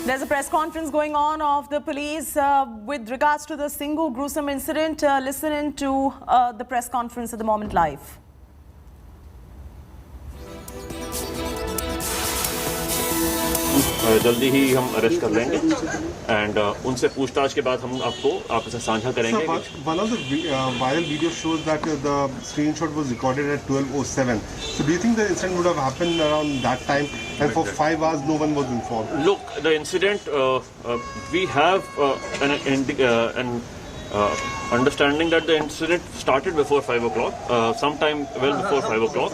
There's a press conference going on of the police with regards to the Singhu gruesome incident. Listen in to the press conference at the moment live. जल्दी ही हम arrest कर लेंगे and उनसे पूछताछ के बाद हम आपसे साझा करेंगे. One of the viral video shows that the screenshot was recorded at 12:07. So do you think the incident would have happened around that time and for 5 hours no one was informed? Look, the incident we have an understanding that the incident started before 5 o'clock, sometime well before 5 o'clock.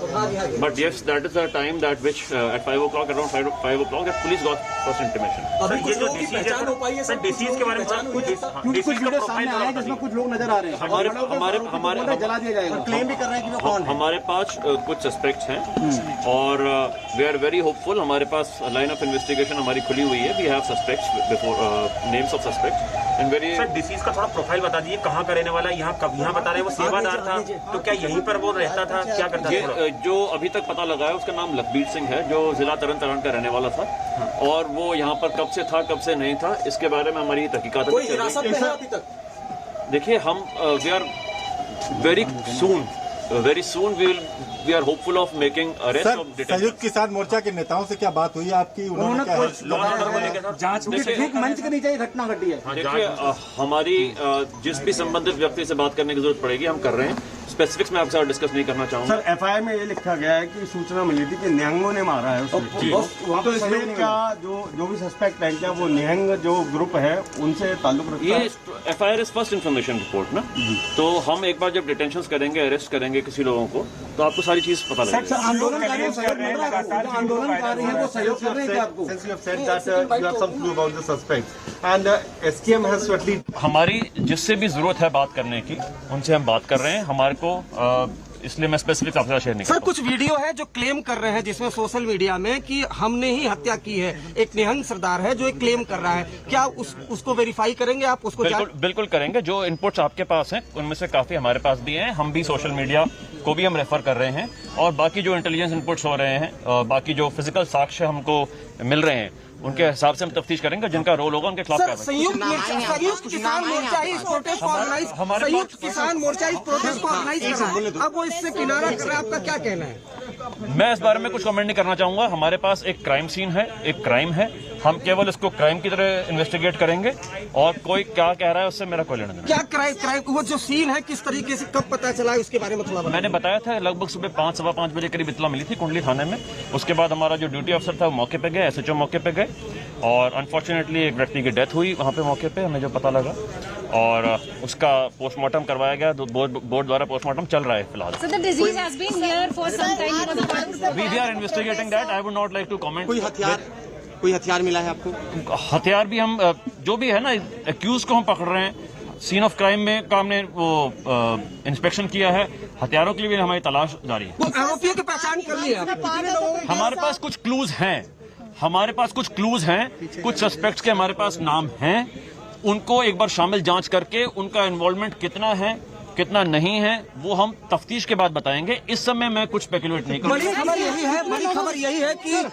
But yes, that is the time that which at 5 o'clock, around 5 o'clock, that police got first intimation. अभी कुछ लोगों की पहचान हो पाई है sir, disease के बारे में कुछ वीडियो सामने आया है जिसमें कुछ लोग नजर आ रहे हैं. हमारे जला दिया जाएगा, क्लेम भी कर रहे हैं कि वो कौन है. हमारे पास कुछ सस्पेक्ट्स हैं और वी आर वेरी होपफुल. हमारे पास लाइन ऑफ इन्वेस्टिगेशन हमारी खुली हुई है. We have suspects before names of suspects and very. Sir deceased का थोड़ा प्रोफाइल बता दीजिए, कहाँ का रहने वाला है, यहाँ कब यहाँ बता रहे हैं वो सेवादार था, तो क्या यहीं पर वो रहता था, क्या करता था? ये जो अभी तक पता लगा है उसका नाम लखबीर सिंह है, जो जिला तरन तारण का रहने वाला था. और वो यहाँ पर कब से था कब से नहीं था इसके बारे में हमारी तहकीकात कोई हिरासत में है अभी तक? देखिए हम we are very soon we are hopeful of making arrest of detention. Samyukt Kisan मोर्चा के नेताओं से क्या बात हुई आपकी? उन्होंने जांच ठीक मंच करनी चाहिए, घटना घटी है. देखिए हमारी जिस भी संबंधित व्यक्ति से बात करने की जरूरत पड़ेगी हम कर रहे हैं. स्पेसिफिक्स में आपके साथ डिस्कस नहीं करना चाहूंगा. सर एफआईआर में ये लिखा गया है कि सूचना मिली थी कि निहंगों ने मारा है उसको. तो इसमें क्या जो भी सस्पेक्ट है क्या वो निहंग जो ग्रुप है उनसे ताल्लुक रखता है? ये FIR is first information report ना, तो हम एक बार जब डिटेंशन करेंगे, अरेस्ट करेंगे किसी लोगों को, तो आपको सारी चीज पता लगेगी. आंदोलनकारी हैं वो सहयोग कर रहे हैं आपको? Since you have said that you have some clue about the suspects and SKM has to at least. हमारी जिससे भी जरूरत है बात करने की उनसे हम बात कर रहे हैं. हमारे को इसलिए मैं स्पेसिफिक आपके साथ शेयर नहीं कर सर. कुछ वीडियो है जो क्लेम कर रहे हैं जिसमें सोशल मीडिया में कि हमने ही हत्या की है. एक निहंग सरदार है जो एक क्लेम कर रहा है, क्या उसको वेरीफाई करेंगे आप? उसको बिल्कुल करेंगे. जो इनपुट्स आपके पास हैं उनमें से काफी हमारे पास भी हैं. हम भी सोशल मीडिया को भी हम रेफर कर रहे हैं और बाकी जो इंटेलिजेंस इनपुट्स हो रहे हैं, बाकी जो फिजिकल साक्ष्य हमको मिल रहे हैं उनके हिसाब से हम तफ्तीश करेंगे. जिनका रोल होगा उनके खिलाफ संयुक्त किसान मोर्चा इस प्रोटेस्ट को ऑर्गेनाइज कर रहा है. अब वो इससे किनारा कर रहा है, आपका क्या कहना है? मैं इस बारे में कुछ कमेंट नहीं करना चाहूंगा. हमारे पास एक क्राइम सीन है, एक क्राइम है. हम केवल इसको क्राइम की तरह इन्वेस्टिगेट करेंगे और कोई क्या कह रहा है उससे मेरा कोई लेना नहीं. क्या क्राइम वो जो सीन है किस तरीके से कब पता चला उसके बारे में थोड़ा मैंने बताया था लगभग सुबह 5-5:15 बजे करीब इत्तला मिली थी कुंडली थाने में. उसके बाद हमारा जो ड्यूटी अफसर था वो मौके पे गए, SHO मौके पे गए और अनफॉर्चुनेटली एक व्यक्ति की डेथ हुई वहाँ पे मौके पे, हमें जो पता लगा, और उसका पोस्टमार्टम करवाया गया. बोर्ड द्वारा पोस्टमार्टम चल रहा है फिलहाल. So the disease has been here for some time. We are investigating that. I would not like to comment. कोई हथियार मिला है आपको? हथियार भी हम जो भी है ना, एक्यूज को हम पकड़ रहे हैं. सीन ऑफ क्राइम में का हमने वो इंस्पेक्शन किया है. हथियारों के लिए भी हमारी तलाश जारी है. आरोपियों की पहचान कर ली है? हमारे पास कुछ क्लूज हैं, कुछ सस्पेक्ट्स के हमारे पास नाम हैं. उनको एक बार शामिल जांच करके उनका इन्वॉल्वमेंट कितना है कितना नहीं है वो हम तफ्तीश के बाद बताएंगे. इस समय मैं कुछ स्पेकुलेट नहीं करूंगा. बड़ी खबर यही है कि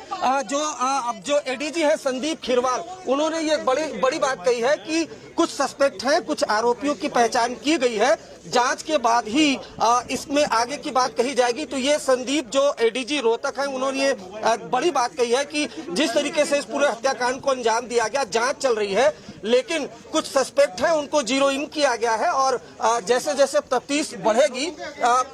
जो एडीजी है संदीप खीरवाल, उन्होंने ये बड़ी बात कही है कि कुछ सस्पेक्ट हैं, कुछ आरोपियों की पहचान की गई है. जांच के बाद ही इसमें आगे की बात कही जाएगी. तो ये संदीप जो एडीजी रोहतक है, उन्होंने ये बड़ी बात कही है कि जिस तरीके से इस पूरे हत्याकांड को अंजाम दिया गया, जांच चल रही है लेकिन कुछ सस्पेक्ट हैं उनको जीरो इन किया गया है और जैसे जैसे तफ्तीश बढ़ेगी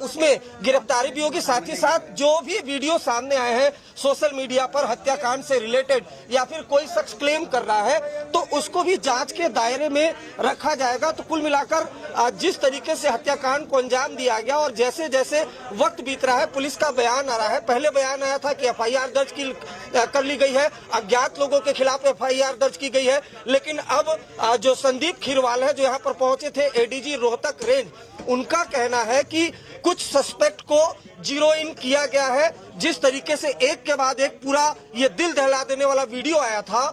उसमें गिरफ्तारी भी होगी. साथ ही साथ जो भी वीडियो सामने आए हैं सोशल मीडिया पर हत्याकांड से रिलेटेड या फिर कोई शख्स क्लेम कर रहा है तो उसको भी जांच के दायरे में रखा जाएगा. तो कुल मिलाकर जिस तरीके से हत्याकांड को अंजाम दिया गया और जैसे जैसे वक्त बीत रहा है, पुलिस का बयान आ रहा है. पहले बयान आया था कि FIR दर्ज कर ली गई है, अज्ञात लोगों के खिलाफ FIR दर्ज की गई है. लेकिन अब जो संदीप खीरवाल है जो यहाँ पर पहुंचे थे, एडीजी रोहतक रेंज, उनका कहना है कि कुछ सस्पेक्ट को जीरो इन किया गया है। जिस तरीके से एक के बाद एक पूरा ये दिल दहला देने वाला वीडियो आया था,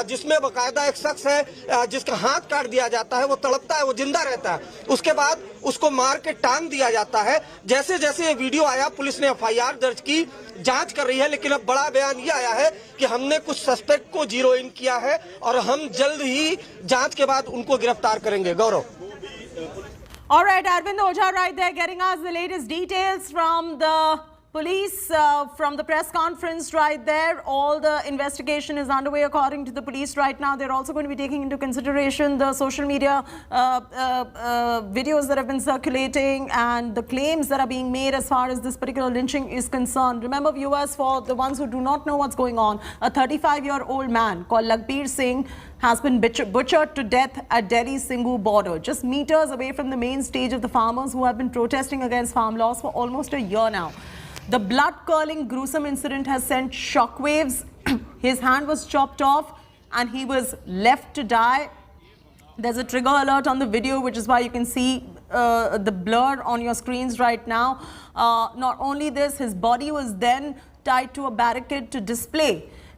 जिसमें बकायदा एक शख्स है जिसका हाथ काट दिया जाता है, वो तड़पता है, वो जिंदा रहता है, उसके बाद उसको मार के टांग दिया जाता है। जैसे जैसे ये वीडियो आया, पुलिस ने FIR दर्ज की, जांच कर रही है, लेकिन अब बड़ा बयान ये आया है कि हमने कुछ सस्पेक्ट को जीरो इन किया है और हम जल्द ही जांच के बाद उनको गिरफ्तार करेंगे। गौरव। All right, Arvind Ojha right there getting us the latest details from the police, from the press conference right there. All the investigation is underway according to the police right now. They're also going to be taking into consideration the social media videos that have been circulating and the claims that are being made as far as this particular lynching is concerned. Remember, viewers, for the ones who do not know what's going on, a 35-year-old man called Lakhbir Singh has been butchered to death at Delhi's Singhu border, just meters away from the main stage of the farmers who have been protesting against farm laws for almost a year now. The blood-curdling, gruesome incident has sent shockwaves. His hand was chopped off and he was left to die. There's a trigger alert on the video, which is why you can see the blur on your screens right now. Not only this, his body was then tied to a barricade to display.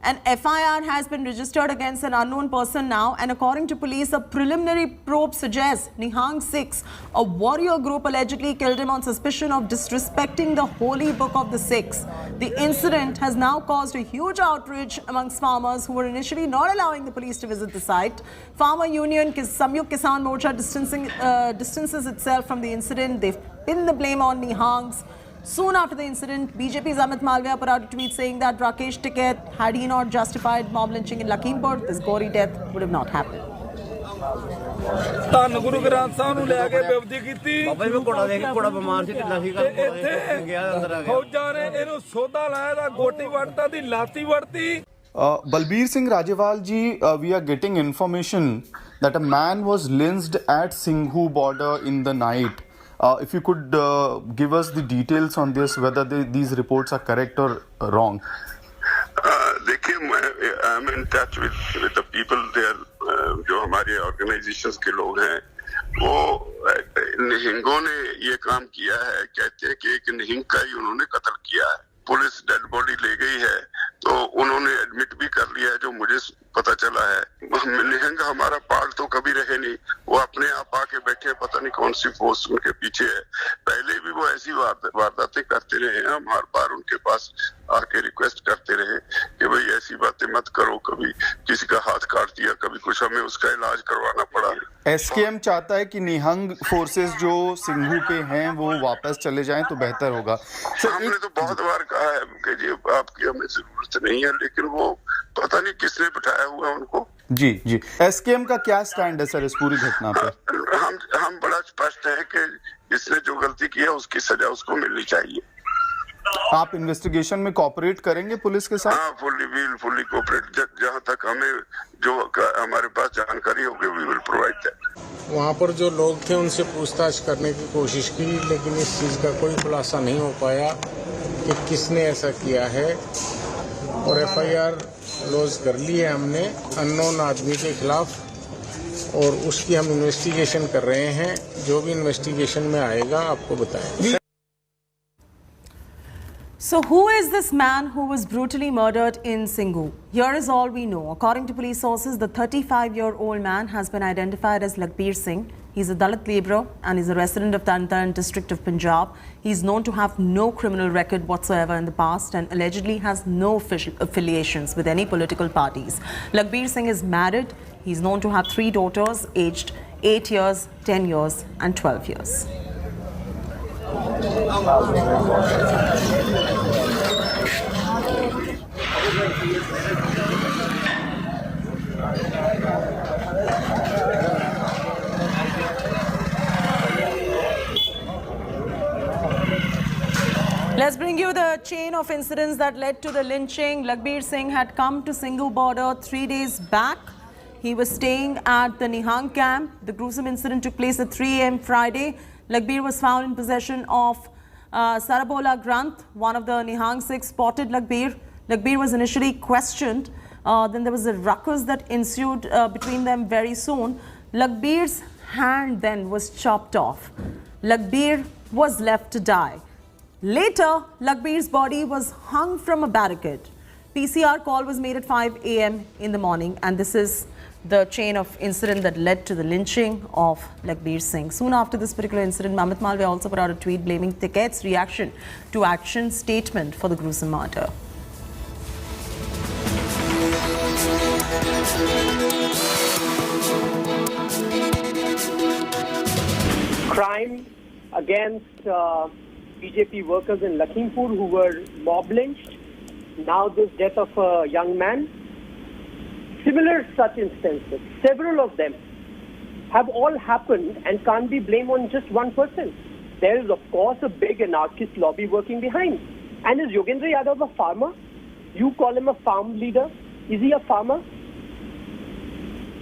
An FIR has been registered against an unknown person now, and according to police, a preliminary probe suggests Nihang 6, a warrior group, allegedly killed him on suspicion of disrespecting the holy book of the Sikhs. The incident has now caused a huge outrage amongst farmers who were initially not allowing the police to visit the site. Farmer Union Samyukt Kisan Morcha distances itself from the incident. They've pinned the blame on Nihangs. Soon after the incident, BJP's Amit Malviya put out a tweet saying that Rakesh Tiket, had he not justified mob lynching in Lakhimpur, this gory death would have not happened. ਧੰਨ ਗੁਰੂ ਗ੍ਰੰਥ ਸਾਹਿਬ ਨੂੰ ਲੈ ਕੇ ਬੇਨਤੀ ਕੀਤੀ ਬਾਬਾ ਜੀ ਕੋੜਾ ਦੇਖ ਕੋੜਾ ਬਿਮਾਰ ਸੀ ਢਿੱਲਾ ਸੀ ਕਰ ਗਿਆ ਅੰਦਰ ਆ ਗਿਆ ਫੌਜਾਂ ਨੇ ਇਹਨੂੰ ਸੋਧਾ ਲਾਇਆ ਦਾ ਗੋਟੀ ਵੜਤਾ ਦੀ ਲਾਤੀ ਵੜਤੀ Balbir Singh Rajewal ji, we are getting information that a man was lynched at Singhu border in the night. If you could give us the details on this, whether these reports are correct or wrong. देखिए, I am in touch with the people there, जो हमारे organisations के लोग हैं, वो निहिंगों ने ये काम किया है। कहते हैं कि एक निहिंग का ही उन्होंने कत्ल किया है। पुलिस डेड बॉडी ले गई है, तो उन्होंने एडमिट भी कर लिया है, जो मुझे पता चला है। निहंग हमारा पार्ट तो कभी रहे नहीं, वो अपने आप आके बैठे, पता नहीं कौन सी फोर्स उनके पीछे है। पहले भी वो ऐसी वारदातें करते रहे हैं। हम हर बार उनके पास आके रिक्वेस्ट करते रहे कि भाई ऐसी बातें मत करो, कभी किसी का हाथ काट दिया, कभी कुछ, हमें उसका इलाज करवाना पड़ा। SKM चाहता है कि निहंग फोर्सेस जो सिंघू के हैं वो वापस चले जाएं तो बेहतर होगा। हमने तो बहुत बार कहा है कि जी आपकी हमें जरूरत नहीं है, लेकिन वो पता नहीं किसने बिठाया हुआ उनको। जी जी, SKM का क्या स्टैंड है सर इस पूरी घटना पे? हम बड़ा स्पष्ट है कि इसने जो गलती की है उसकी सजा उसको मिलनी चाहिए। आप इन्वेस्टिगेशन में कोऑपरेट करेंगे पुलिस के साथ? हाँ, फुल्ली कोऑपरेट। जहाँ तक हमें जो हमारे पास जानकारी होगी वी विल प्रोवाइड दैट। वहाँ पर जो लोग थे उनसे पूछताछ करने की कोशिश की, लेकिन इस चीज़ का कोई खुलासा नहीं हो पाया कि किसने ऐसा किया है। और FIR लॉन्च कर ली है हमने अननोन आदमी के खिलाफ, और उसकी हम इन्वेस्टिगेशन कर रहे हैं। जो भी इन्वेस्टिगेशन में आएगा आपको बताएंगे। So who is this man who was brutally murdered in Singhu? Here is all we know. According to police sources, the 35-year-old man has been identified as Lakhbir Singh. He's a Dalit laborer and is a resident of Tarn district of Punjab. He's known to have no criminal record whatsoever in the past and allegedly has no affiliations with any political parties. Lakhbir Singh is married. He's known to have 3 daughters aged 8 years, 10 years and 12 years. Let's bring you the chain of incidents that led to the lynching. Lakhbir Singh had come to Singhu border 3 days back. He was staying at the Nihang camp. The gruesome incident took place at 3 a.m. Friday. Lakhbir was found in possession of Sarabola Granth. One of the Nihang Sikhs spotted Lakhbir. Lakhbir was initially questioned. Then there was a ruckus that ensued between them very soon. Lakhbir's hand then was chopped off. Lakhbir was left to die. Later, Lakhbir's body was hung from a barricade. PCR call was made at 5 a.m. in the morning, and this is the chain of incident that led to the lynching of Lakhbir Singh. Soon after this particular incident, Mamit Malviya also put out a tweet blaming Ticket's reaction to action statement for the gruesome murder. Crime against BJP workers in Lakhimpur who were mob lynched. Now this death of a young man. Similar such instances, several of them, have all happened and can't be blamed on just one person. There is, of course, a big anarchist lobby working behind. And is Yogendra Yadav a farmer? You call him a farm leader? Is he a farmer?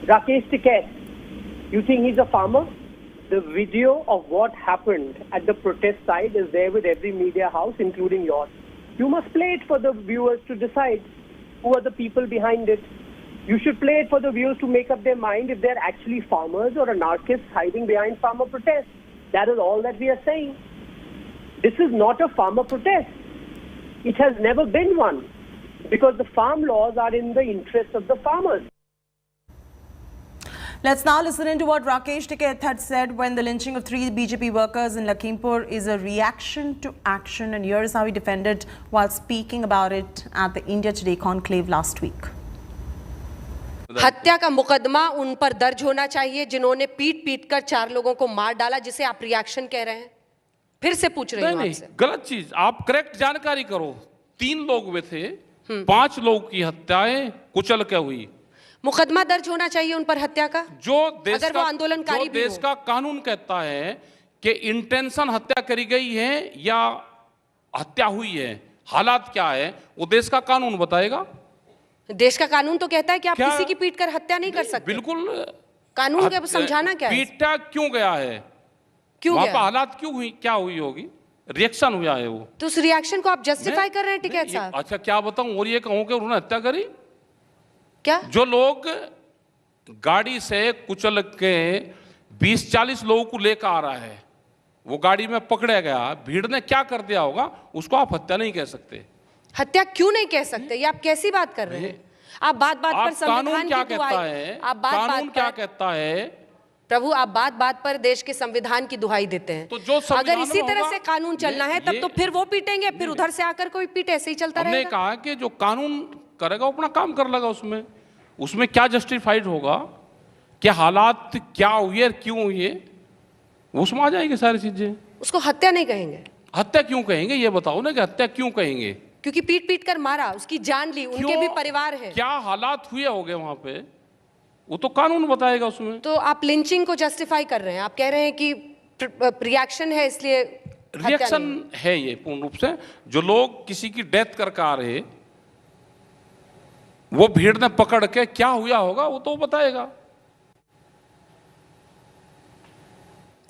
Rakesh Tiket, you think he's a farmer? The video of what happened at the protest site is there with every media house, including yours. You must play it for the viewers to decide who are the people behind it. You should play it for the viewers to make up their mind if they're actually farmers or anarchists hiding behind farmer protests. That is all that we are saying. This is not a farmer protest. It has never been one because the farm laws are in the interest of the farmers. Let's now listen into what Rakesh Tiket had said when the lynching of 3 BJP workers in Lakhimpur is a reaction to action, and here is how he defended while speaking about it at the India Today conclave last week. हत्या का मुकदमा उन पर दर्ज होना चाहिए जिन्होंने पीट कर 4 लोगों को मार डाला, जिसे आप रिएक्शन कह रहे हैं। फिर से पूछ रही हूं आपसे। गलत चीज, आप करेक्ट जानकारी करो। 3 लोग हुए थे, 5 लोगों की हत्याएं कुचल के हुई। मुकदमा दर्ज होना चाहिए उन पर हत्या का, जो देश अगर का, वो आंदोलनकारी जो देश का कानून कहता है कि इंटेंशन हत्या करी गई है या हत्या हुई है, हालात क्या है, वो देश का कानून बताएगा। देश का कानून तो कहता है कि आप किसी की पीट कर हत्या नहीं कर सकते। बिल्कुल, कानून का समझाना क्या है? पीटा क्यों गया है, क्यों वहां गया? पर हालात क्यों हुई, क्या हुई होगी, रिएक्शन हुआ है वो। तो उस रिएक्शन को आप जस्टिफाई कर रहे हैं टिकैत साहब? अच्छा क्या बताऊं, और ये कहूं कि उन्होंने हत्या करी? क्या जो लोग गाड़ी से कुचल के 20-40 लोगों को लेकर आ रहा है, वो गाड़ी में पकड़ा गया, भीड़ ने क्या कर दिया होगा, उसको आप हत्या नहीं कह सकते। हत्या क्यों नहीं कह सकते? ये आप कैसी बात कर रहे हैं? आप बात पर संविधान क्या कहता है, आप कानून क्या कहता है? प्रभु, आप बात पर देश के संविधान की दुहाई देते हैं। तो जो अगर इसी तरह से कानून चलना है तब तो फिर वो पीटेंगे, फिर उधर से आकर कोई पीटे, ऐसे ही चलता रहेगा। हमने कहा कि जो कानून करेगा अपना काम कर लेगा, उसमें क्या जस्टिफाइड होगा, क्या हालात क्या हुए, क्यों हुए, उसमें आ जाएगी सारी चीजें। उसको हत्या नहीं कहेंगे। हत्या क्यों कहेंगे, ये बताओ ना कि हत्या क्यों कहेंगे? क्योंकि पीट कर मारा, उसकी जान ली, उनके भी परिवार है। क्या हालात हुए होंगे वहां पे, वो तो कानून बताएगा उसमें। तो आप लिंचिंग को जस्टिफाई कर रहे हैं, आप कह रहे हैं कि रिएक्शन है इसलिए रिएक्शन है ये पूर्ण रूप से। जो लोग किसी की डेथ करके आ रहे, वो भीड़ ने पकड़ के क्या हुआ होगा वो तो बताएगा।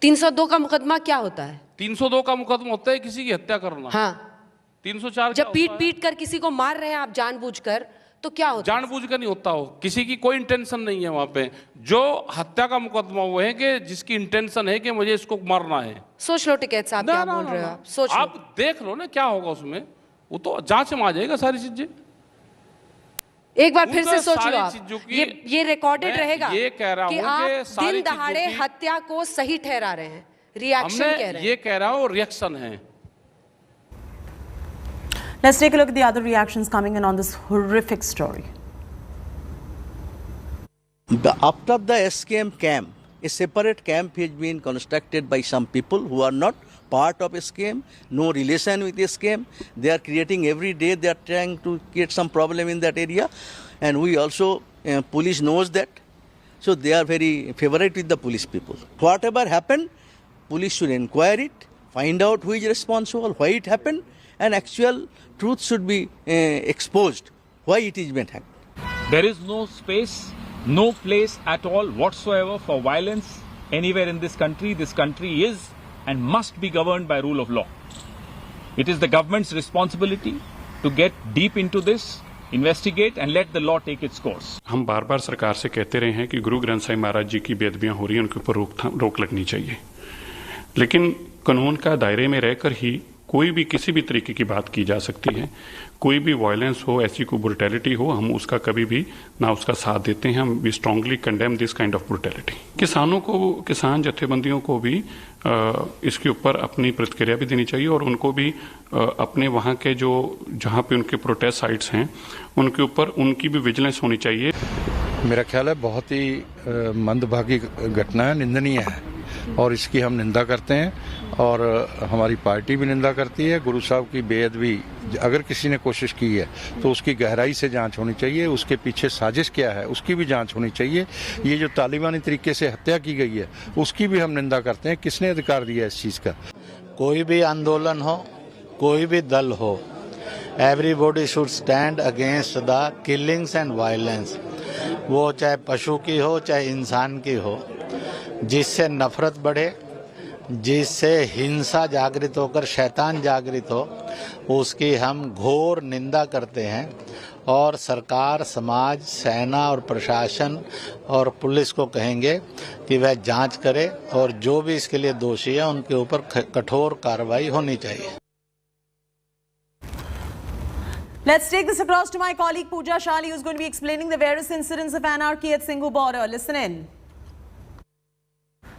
302 का मुकदमा क्या होता है? 302 का मुकदमा होता है किसी की हत्या करना। हाँ। 304 जब पीट कर किसी को मार रहे हैं आप जानबूझकर, तो क्या होता है? जानबूझकर नहीं होता हो, किसी की कोई इंटेंशन नहीं है वहां पे। जो हत्या का मुकदमा वो है कि जिसकी इंटेंशन है कि मुझे इसको मारना है। सोच लो टिकैत साहब, क्या बोल रहे हो आप? सोच लो, आप देख लो ना क्या होगा उसमें, वो तो जांच में आ जाएगा सारी चीजें। एक बार फिर से सोच लो आप, ये रिकॉर्डेड रहेगा। ये कह रहा कि हूं आप दिन दहाड़े हत्या को सही ठहरा रहे हैं, रिएक्शन कह रहे हैं। ये कह रहा हूं रिएक्शन है। Let's take a look at the other reactions coming in on this horrific story. After the SKM camp, a separate camp has been constructed by some people who are not part of SKM, no relation with SKM. They are creating every day, they are trying to create some problem in that area. And we also, police knows that. So they are very favorite with the police people. Whatever happened, police should inquire it, find out who is responsible, why it happened, and actual truth should be exposed, why it is being hacked. There is no space, no place at all whatsoever for violence anywhere in this country. This country is and must be governed by rule of law. It is the government's responsibility to get deep into this, investigate and let the law take its course. हम बार बार सरकार से कहते रहे हैं कि गुरु ग्रंथ साहिब महाराज जी की बेअदबियां हो रही हैं, उनके ऊपर रोक लगनी चाहिए। लेकिन कानून का दायरे में रहकर ही कोई भी किसी भी तरीके की बात की जा सकती है। कोई भी वायलेंस हो, ऐसी कोई ब्रुटैलिटी हो, हम उसका कभी भी ना उसका साथ देते हैं। हम we strongly condemn this kind of brutality. किसानों को, किसान जत्थेबंदियों को भी इसके ऊपर अपनी प्रतिक्रिया भी देनी चाहिए और उनको भी अपने वहाँ के जो जहाँ पे उनके प्रोटेस्ट साइट्स हैं उनके ऊपर उनकी भी विजिलेंस होनी चाहिए। मेरा ख्याल है बहुत ही मंदभागी घटना है, निंदनीय है और इसकी हम निंदा करते हैं और हमारी पार्टी भी निंदा करती है। गुरु साहब की बेअदबी अगर किसी ने कोशिश की है तो उसकी गहराई से जांच होनी चाहिए, उसके पीछे साजिश क्या है उसकी भी जांच होनी चाहिए। ये जो तालिबानी तरीके से हत्या की गई है उसकी भी हम निंदा करते हैं। किसने अधिकार दिया इस चीज़ का? कोई भी आंदोलन हो, कोई भी दल हो, everybody should stand against the killings and violence. वो चाहे पशु की हो चाहे इंसान की हो, जिससे नफरत बढ़े, जिससे हिंसा जागृत होकर शैतान जागृत हो, उसकी हम घोर निंदा करते हैं और सरकार, समाज, सेना और प्रशासन और पुलिस को कहेंगे कि वह जांच करे और जो भी इसके लिए दोषी है उनके ऊपर कठोर कार्रवाई होनी चाहिए। Let's take this across to my colleague Pooja Shali, who's going to be explaining the various incidents of anarchy at Singhu border. Listen in.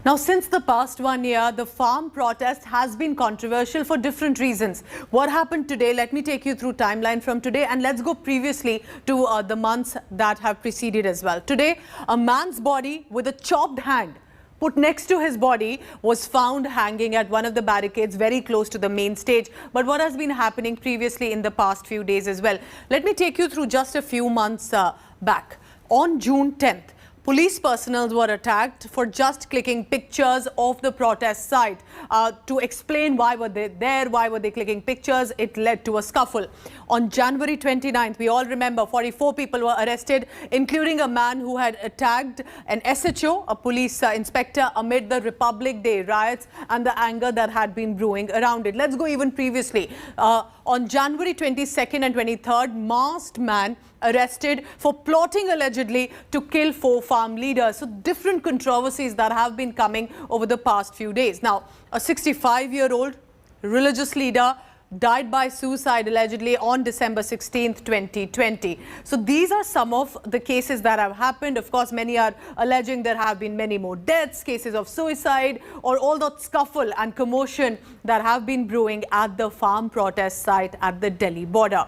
Now, since the past 1 year, the farm protest has been controversial for different reasons. What happened today? Let me take you through timeline from today, and let's go previously to the months that have preceded as well. Today, a man's body with a chopped hand put next to his body was found hanging at one of the barricades very close to the main stage. But what has been happening previously in the past few days as well? Let me take you through just a few months back. On June 10th, police personnel were attacked for just clicking pictures of the protest site. To explain why were they there, why were they clicking pictures, it led to a scuffle. On January 29th, we all remember 44 people were arrested, including a man who had attacked an SHO, a police inspector, amid the Republic Day riots and the anger that had been brewing around it. Let's go even previously. On January 22nd and 23rd, masked man arrested for plotting allegedly to kill 4 farm leaders. So different controversies that have been coming over the past few days. Now, a 65-year-old religious leader died by suicide allegedly on December 16th, 2020. So these are some of the cases that have happened. Of course, many are alleging there have been many more deaths, cases of suicide, or all that scuffle and commotion that have been brewing at the farm protest site at the Delhi border.